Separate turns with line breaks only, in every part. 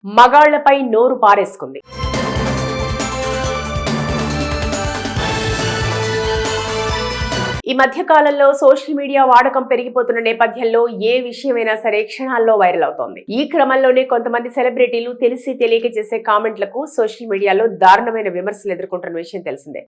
మగాళ్లపై నోరు పారేసుకుంది. ఈ మధ్య కాలంలో సోషల్ మీడియా వాడకం పెరిగిపోతున్న నేపథ్యంలో ఏ విషయమైనా సరే క్షణాల్లో వైరల్ అవుతోంది. ఈ క్రమంలోనే కొంతమంది సెలబ్రిటీలు తెలిసి తెలియక చేసే కామెంట్లకు సోషల్ మీడియాలో దారుణమైన విమర్శలు ఎదుర్కొంటున్న విషయం తెలిసిందే.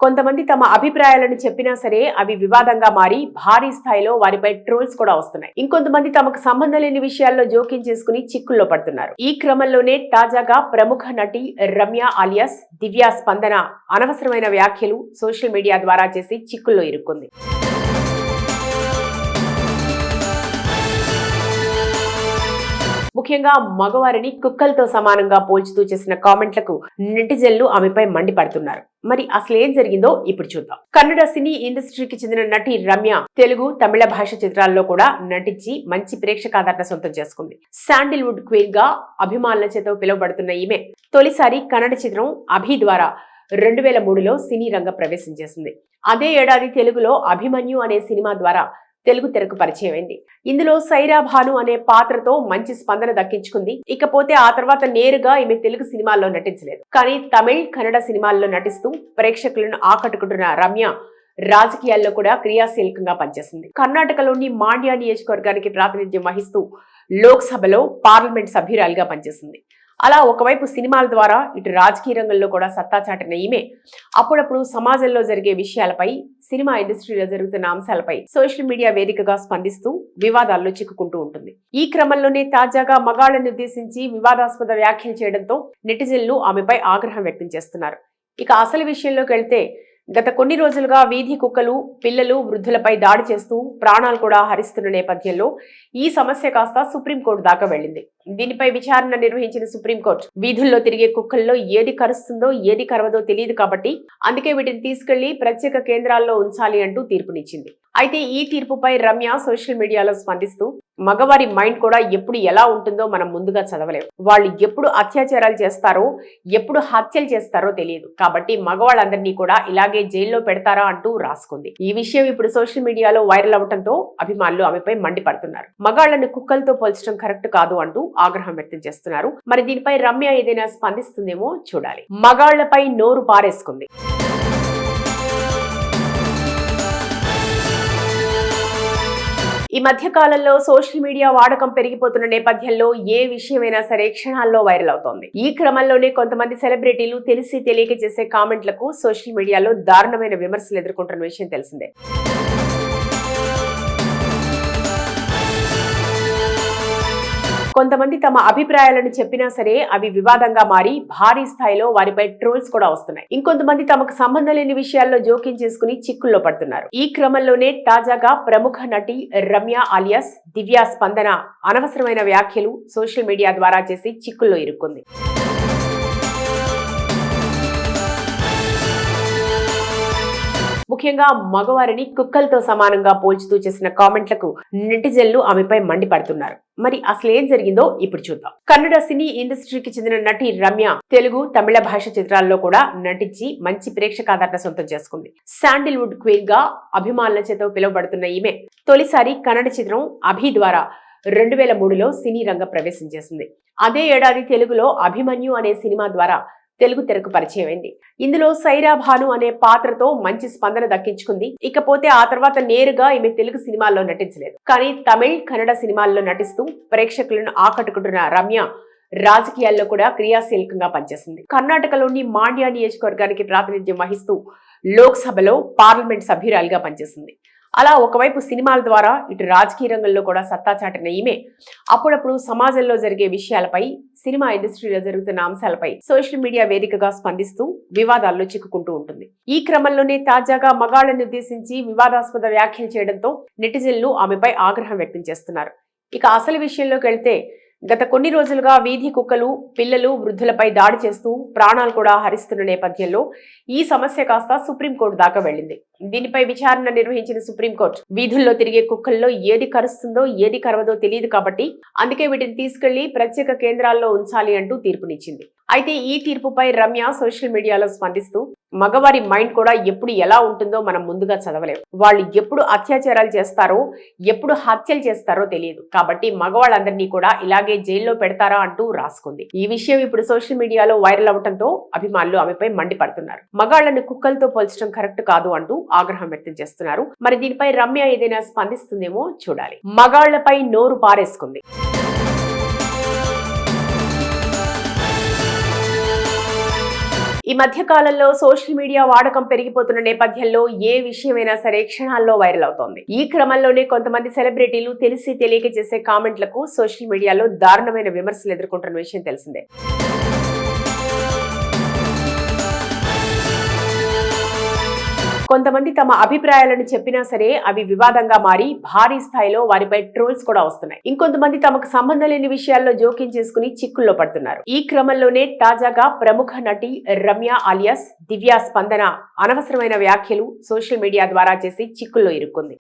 కొంతమంది తమ అభిప్రాయాలను చెప్పినా సరే అవి వివాదంగా మారి భారీ స్థాయిలో వారిపై ట్రోల్స్ కూడా వస్తున్నాయి. ఇంకొంతమంది తమకు సంబంధం లేని విషయాల్లో జోక్యం చేసుకుని చిక్కుల్లో పడుతున్నారు. ఈ క్రమంలోనే తాజాగా ప్రముఖ నటి రమ్య అలియాస్ దివ్య స్పందన అనవసరమైన వ్యాఖ్యలు సోషల్ మీడియా ద్వారా చేసి చిక్కుల్లో ఇరుక్కుంది. ముఖ్యంగా మగవారిని కుక్కలతో సమానంగా పోల్చుతూ చేసిన కామెంట్లకు నెటిజన్లు ఆమెపై మండిపడుతున్నారు. మరి అసలేం జరిగిందో ఇప్పుడు చూద్దాం. కన్నడ సినీ ఇండస్ట్రీకి చెందిన నటి రమ్య తెలుగు, తమిళ భాష చిత్రాల్లో కూడా నటించి మంచి ప్రేక్షకాదరణ సొంతం చేసుకుంది. శాండిల్వుడ్ క్వీన్ గా అభిమానుల చేత పిలువబడుతున్న ఈమె తొలిసారి కన్నడ చిత్రం అభి ద్వారా 2003లో సినీ రంగ ప్రవేశం చేసింది. అదే ఏడాది తెలుగులో అభిమన్యు అనే సినిమా ద్వారా తెలుగు తెరకు పరిచయం అయింది. ఇందులో సైరా భాను అనే పాత్రతో మంచి స్పందన దక్కించుకుంది. ఇకపోతే ఆ తర్వాత నేరుగా ఈమె తెలుగు సినిమాల్లో నటించలేదు. కానీ తమిళ్, కన్నడ సినిమాల్లో నటిస్తూ ప్రేక్షకులను ఆకట్టుకుంటున్న రమ్య రాజకీయాల్లో కూడా క్రియాశీలకంగా పనిచేసింది. కర్ణాటకలోని మాండ్య నియోజకవర్గానికి ప్రాతినిధ్యం వహిస్తూ లోక్సభలో పార్లమెంట్ సభ్యురాలిగా పనిచేసింది. అలా ఒకవైపు సినిమాల ద్వారా ఇటు రాజకీయ రంగంలో కూడా సత్తా చాటిన ఈమె అప్పుడప్పుడు సమాజంలో జరిగే విషయాలపై, సినిమా ఇండస్ట్రీలో జరుగుతున్న అంశాలపై సోషల్ మీడియా వేదికగా స్పందిస్తూ వివాదాల్లో చిక్కుకుంటూ ఉంటుంది. ఈ క్రమంలోనే తాజాగా మగాళ్లను ఉద్దేశించి వివాదాస్పద వ్యాఖ్యలు చేయడంతో నెటిజన్లు ఆమెపై ఆగ్రహం వ్యక్తం చేస్తున్నారు. ఇక అసలు విషయంలోకి వెళ్తే గత కొన్ని రోజులుగా వీధి కుక్కలు, పిల్లలు, వృద్ధులపై దాడి చేస్తూ ప్రాణాలు కూడా హరిస్తున్న నేపథ్యంలో ఈ సమస్య కాస్త సుప్రీంకోర్టు దాకా వెళ్లింది. దీనిపై విచారణ నిర్వహించిన సుప్రీంకోర్టు వీధుల్లో తిరిగే కుక్కల్లో ఏది కరుస్తుందో ఏది కరవదో తెలియదు కాబట్టి అందుకే వీటిని తీసుకెళ్లి ప్రత్యేక కేంద్రాల్లో ఉంచాలి అంటూ తీర్పునిచ్చింది. అయితే ఈ తీర్పుపై రమ్య సోషల్ మీడియాలో స్పందిస్తూ మగవారి మైండ్ కూడా ఎప్పుడు ఎలా ఉంటుందో మనం ముందుగా చదవలేం. వాళ్ళు ఎప్పుడు అత్యాచారాలు చేస్తారో, ఎప్పుడు హత్యలు చేస్తారో తెలియదు. కాబట్టి మగవాళ్ళందరినీ కూడా ఇలాగే జైల్లో పెడతారా అంటూ రాసుకుంది. ఈ విషయం ఇప్పుడు సోషల్ మీడియాలో వైరల్ అవడంతో అభిమానులు ఆమెపై మండిపడుతున్నారు. మగాళ్లను కుక్కలతో పోల్చడం కరెక్ట్ కాదు అంటూ ఆగ్రహం వ్యక్తం చేస్తున్నారు. మరి దీనిపై రమ్య ఏదైనా స్పందిస్తుందేమో చూడాలి. మగాళ్లపై నోరు పారేసుకుంది. ఈ మధ్య కాలంలో సోషల్ మీడియా వాడకం పెరిగిపోతున్న నేపథ్యంలో ఏ విషయమైనా సరే క్షణాల్లో వైరల్ అవుతోంది. ఈ క్రమంలోనే కొంతమంది సెలబ్రిటీలు తెలిసి తెలియక చేసే కామెంట్లకు సోషల్ మీడియాలో దారుణమైన విమర్శలు ఎదుర్కొంటున్న విషయం తెలిసిందే. కొంతమంది తమ అభిప్రాయాలను చెప్పినా సరే అవి వివాదంగా మారి భారీ స్థాయిలో వారిపై ట్రోల్స్ కూడా వస్తున్నాయి. ఇంకొంతమంది తమకు సంబంధం లేని విషయాల్లో జోక్యం చేసుకుని చిక్కుల్లో పడుతున్నారు. ఈ క్రమంలోనే తాజాగా ప్రముఖ నటి రమ్య అలియాస్ దివ్య స్పందన అనవసరమైన వ్యాఖ్యలు సోషల్ మీడియా ద్వారా చేసి చిక్కుల్లో ఇరుక్కుంది. ముఖ్యంగా మగవారిని కుక్కలతో సమానంగా పోల్చుతూ చేసిన కామెంట్లకు నెటిజన్లు ఆమెపై మండిపడుతున్నారు. మరి అసలేం జరిగిందో ఇప్పుడు చూద్దాం. కన్నడ సినీ ఇండస్ట్రీకి చెందిన నటి రమ్య తెలుగు, తమిళ భాష చిత్రాల్లో కూడా నటించి మంచి ప్రేక్షకాదరణ సొంతం చేసుకుంది. శాండిల్వుడ్ క్వీన్ గా అభిమానుల చేత పిలువబడుతున్న ఈమె తొలిసారి కన్నడ చిత్రం అభి ద్వారా 2003లో సినీ రంగ ప్రవేశం చేసింది. అదే ఏడాది తెలుగులో అభిమన్యు అనే సినిమా ద్వారా తెలుగు తెరకు పరిచయం అయింది. ఇందులో సైరా భాను అనే పాత్రతో మంచి స్పందన దక్కించుకుంది. ఇకపోతే ఆ తర్వాత నేరుగా ఈమె తెలుగు సినిమాల్లో నటించలేదు. కానీ తమిళ్, కన్నడ సినిమాల్లో నటిస్తూ ప్రేక్షకులను ఆకట్టుకుంటున్న రమ్య రాజకీయాల్లో కూడా క్రియాశీలకంగా పనిచేసింది. కర్ణాటకలోని మాండ్య నియోజకవర్గానికి ప్రాతినిధ్యం వహిస్తూ లోక్సభలో పార్లమెంట్ సభ్యురాలిగా పనిచేసింది. అలా ఒకవైపు సినిమాల ద్వారా ఇటు రాజకీయ రంగంలో కూడా సత్తా చాటిన ఈమె అప్పుడప్పుడు సమాజంలో జరిగే విషయాలపై, సినిమా ఇండస్ట్రీలో జరుగుతున్న అంశాలపై సోషల్ మీడియా వేదికగా స్పందిస్తూ వివాదాల్లో చిక్కుకుంటూ ఉంటుంది. ఈ క్రమంలోనే తాజాగా మగాళ్లను ఉద్దేశించి వివాదాస్పద వ్యాఖ్యలు చేయడంతో నెటిజన్లు ఆమెపై ఆగ్రహం వ్యక్తం చేస్తున్నారు. ఇక అసలు విషయంలోకి వెళ్తే గత కొన్ని రోజులుగా వీధి కుక్కలు, పిల్లలు, వృద్ధులపై దాడి చేస్తూ ప్రాణాలు కూడా హరిస్తున్న నేపథ్యంలో ఈ సమస్య కాస్త సుప్రీంకోర్టు దాకా వెళ్లింది. దీనిపై విచారణ నిర్వహించిన సుప్రీంకోర్టు వీధుల్లో తిరిగే కుక్కల్లో ఏది కరుస్తుందో ఏది కరవదో తెలియదు కాబట్టి అందుకే వీటిని తీసుకెళ్లి ప్రత్యేక కేంద్రాల్లో ఉంచాలి అంటూ తీర్పునిచ్చింది. అయితే ఈ తీర్పుపై రమ్య సోషల్ మీడియాలో స్పందిస్తూ మగవారి మైండ్ కూడా ఎప్పుడు ఎలా ఉంటుందో మనం ముందుగా చదవలేం. వాళ్ళు ఎప్పుడు అత్యాచారాలు చేస్తారో ఎప్పుడు హత్యలు చేస్తారో తెలియదు కాబట్టి మగవాళ్ళందరినీ కూడా ఇలాగే జైల్లో పెడతారా అంటూ రాసుకుంది. ఈ విషయం ఇప్పుడు సోషల్ మీడియాలో వైరల్ అవడంతో అభిమానులు ఆమెపై మండిపడుతున్నారు. మగాళ్లను కుక్కలతో పోల్చడం కరెక్ట్ కాదు అంటూ ఆగ్రహం వ్యక్తం చేస్తున్నారు. మరి దీనిపై రమ్య ఏదైనా స్పందిస్తుందేమో చూడాలి. మగాళ్లపై నోరు పారేసుకుంది. ఈ మధ్య కాలంలో సోషల్ మీడియా వాడకం పెరిగిపోతున్న నేపథ్యంలో ఏ విషయమైనా సరే క్షణాల్లో వైరల్ అవుతోంది. ఈ క్రమంలోనే కొంతమంది సెలబ్రిటీలు తెలిసి తెలియక చేసే కామెంట్లకు సోషల్ మీడియాలో దారుణమైన విమర్శలు ఎదుర్కొంటున్న విషయం తెలిసిందే. కొంతమంది తమ అభిప్రాయాలను చెప్పినా సరే అవి వివాదంగా మారి భారీ స్థాయిలో వారిపై ట్రోల్స్ కూడా వస్తున్నాయి. ఇంకొంతమంది తమకు సంబంధం లేని విషయాల్లో జోక్యం చేసుకుని చిక్కుల్లో పడుతున్నారు. ఈ క్రమంలోనే తాజాగా ప్రముఖ నటి రమ్య అలియాస్ దివ్య స్పందన అనవసరమైన వ్యాఖ్యలు సోషల్ మీడియా ద్వారా చేసి చిక్కుల్లో ఇరుక్కుంది.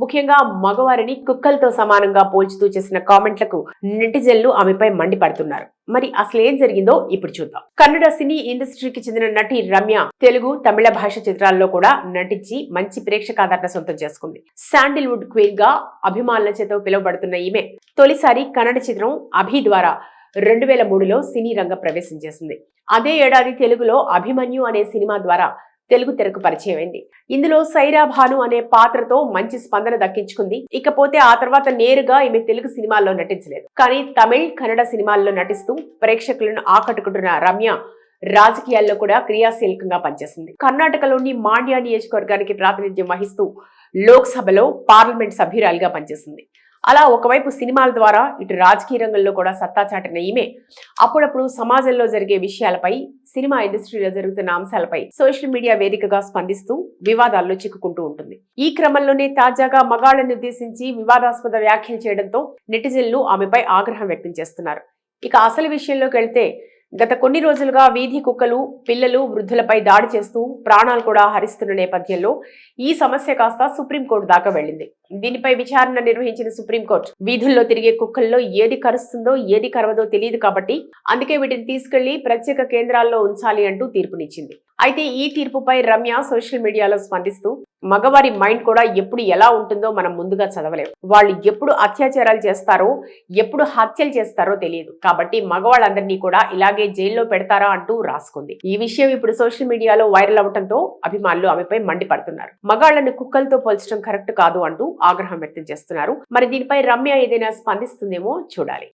ముఖ్యంగా మగవారిని కుక్కలతో సమానంగా పోల్చుతూ చేసిన కామెంట్లకు నెటిజన్లు ఆమెపై మండిపడుతున్నారు. మరి అసలేం జరిగిందో ఇప్పుడు చూద్దాం. కన్నడ సినీ ఇండస్ట్రీకి చెందిన నటి రమ్య తెలుగు, తమిళ భాష చిత్రాల్లో కూడా నటించి మంచి ప్రేక్షకాదరణ సొంతం చేసుకుంది. శాండిల్వుడ్ క్వీన్ గా అభిమానుల చేత పిలువబడుతున్న ఈమె తొలిసారి కన్నడ చిత్రం అభి ద్వారా 2003లో సినీ రంగ ప్రవేశం చేసింది. అదే ఏడాది తెలుగులో అభిమన్యు అనే సినిమా ద్వారా తెలుగు తెరకు పరిచయం అయింది. ఇందులో సైరా భాను అనే పాత్రతో మంచి స్పందన దక్కించుకుంది. ఇకపోతే ఆ తర్వాత నేరుగా ఈమె తెలుగు సినిమాల్లో నటించలేదు. కానీ తమిళ్, కన్నడ సినిమాల్లో నటిస్తూ ప్రేక్షకులను ఆకట్టుకుంటున్న రమ్య రాజకీయాల్లో కూడా క్రియాశీలకంగా పనిచేసింది. కర్ణాటకలోని మాండ్య నియోజకవర్గానికి ప్రాతినిధ్యం వహిస్తూ లోక్సభలో పార్లమెంట్ సభ్యురాలిగా పనిచేసింది. అలా ఒకవైపు సినిమాల ద్వారా ఇటు రాజకీయ రంగంలో కూడా సత్తా చాటిన ఈమె అప్పుడప్పుడు సమాజంలో జరిగే విషయాలపై, సినిమా ఇండస్ట్రీలో జరుగుతున్న అంశాలపై సోషల్ మీడియా వేదికగా స్పందిస్తూ వివాదాల్లో చిక్కుకుంటూ ఉంటుంది. ఈ క్రమంలోనే తాజాగా మగాళ్లను ఉద్దేశించి వివాదాస్పద వ్యాఖ్యలు చేయడంతో నెటిజన్లు ఆమెపై ఆగ్రహం వ్యక్తం చేస్తున్నారు. ఇక అసలు విషయంలోకి వెళ్తే గత కొన్ని రోజులుగా వీధి కుక్కలు, పిల్లలు, వృద్ధులపై దాడి చేస్తూ ప్రాణాలు కూడా హరిస్తున్న నేపథ్యంలో ఈ సమస్య కాస్త సుప్రీంకోర్టు దాకా వెళ్లింది. దీనిపై విచారణ నిర్వహించిన సుప్రీంకోర్టు వీధుల్లో తిరిగే కుక్కల్లో ఏది కరుస్తుందో ఏది కరవదో తెలియదు కాబట్టి అందుకే వీటిని తీసుకెళ్లి ప్రత్యేక కేంద్రాల్లో ఉంచాలి అంటూ తీర్పునిచ్చింది. అయితే ఈ తీర్పుపై రమ్య సోషల్ మీడియాలో స్పందిస్తూ మగవారి మైండ్ కూడా ఎప్పుడు ఎలా ఉంటుందో మనం ముందుగా చదవలేం. వాళ్ళు ఎప్పుడు అత్యాచారాలు చేస్తారో ఎప్పుడు హత్యలు చేస్తారో తెలియదు కాబట్టి మగవాళ్ళందరినీ కూడా ఇలాగే జైల్లో పెడతారా అంటూ రాసుకుంది. ఈ విషయం ఇప్పుడు సోషల్ మీడియాలో వైరల్ అవడంతో అభిమానులు ఆమెపై మండిపడుతున్నారు. మగాళ్లను కుక్కలతో పోల్చడం కరెక్ట్ కాదు అంటూ ఆగ్రహం వ్యక్తం చేస్తున్నారు. మరి దీనిపై రమ్య ఏదైనా స్పందిస్తుందేమో చూడాలి.